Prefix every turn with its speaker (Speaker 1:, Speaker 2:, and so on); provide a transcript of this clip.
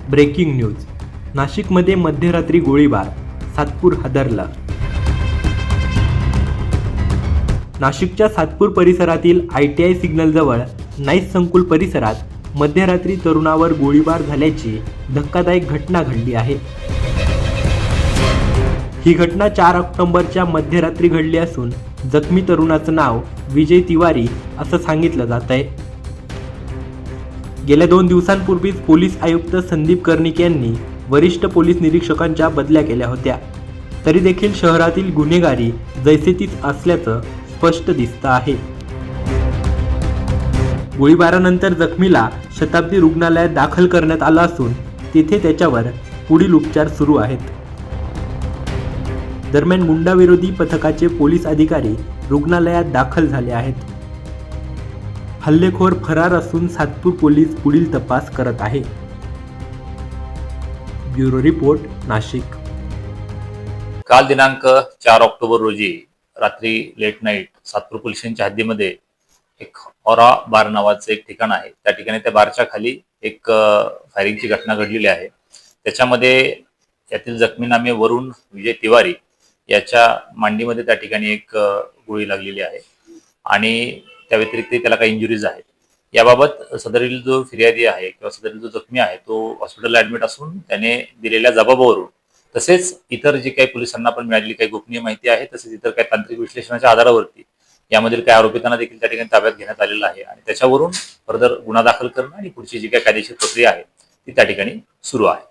Speaker 1: Breaking news. नाशिकमध्ये मध्यरात्री गोळीबार, सातपूर हादरलं. नाशिकच्या सातपूर परिसरातील ITI सिग्नलजवळ नाईस संकुल परिसरात मध्यरात्री तरुणावर गोळीबार झाल्याची धक्कादायक घटना घडली आहे. ही घटना 4 ऑक्टोबरच्या मध्यरात्री घडली असून जखमी तरुणाचं नाव विजय तिवारी असं सांगितलं जात आहे. गेल्या 2 दिवसांपूर्वीच पोलीस आयुक्त संदीप कर्णिक यांनी वरिष्ठ पोलीस निरीक्षकांच्या बदल्या केल्या होत्या. तरी देखील शहरातील गुन्हेगारी जैसे तीच असल्याचं स्पष्ट दिसतं आहे. गोळीबारानंतर जखमीला शताब्दी रुग्णालयात दाखल करण्यात आलं असून तिथे त्याच्यावर पुढील उपचार सुरू आहेत. दरम्यान गुंडाविरोधी पथकाचे पोलीस अधिकारी रुग्णालयात दाखल झाले आहेत. हल्लेखोर फरार असून सातपूर पोलीस पुढील तपास करत आहे. Bureau report, Nashik.
Speaker 2: काल दिनांक 4 ऑक्टोबर रोजी रात्री लेट नाईट सातपूर पोलीस स्टेशनच्या हद्दीमध्ये एक ऑरा बार नावाचं एक ठिकाण आहे. त्या ठिकाणी त्या बारच्या खाली एक फायरिंगची घटना घडलेली आहे. त्याच्यामध्ये यातील जखमी नामे वरुण विजय तिवारी याच्या मांडीमध्ये त्या ठिकाणी एक गोळी लागलेली आहे आणि त्या व्यतिरिक्त त्याला काही इंजुरीज आहेत. याबाबत सदरील जो फिर्यादी आहे किंवा सदरील जो जखमी आहे तो हॉस्पिटलला ऍडमिट असून त्याने दिलेल्या जबाबावरून तसेच इतर जे काही पोलिसांना पण मिळालेली काही गोपनीय माहिती आहे तसेच इतर काही तांत्रिक विश्लेषणाच्या आधारावरती यामधील काही आरोपितांना देखील त्या ठिकाणी ताब्यात घेण्यात आलेलं आहे आणि त्याच्यावरून फर्दर गुन्हा दाखल करणं आणि पुढची जी काही कायदेशीर प्रक्रिया आहे ती त्या ठिकाणी सुरू आहे.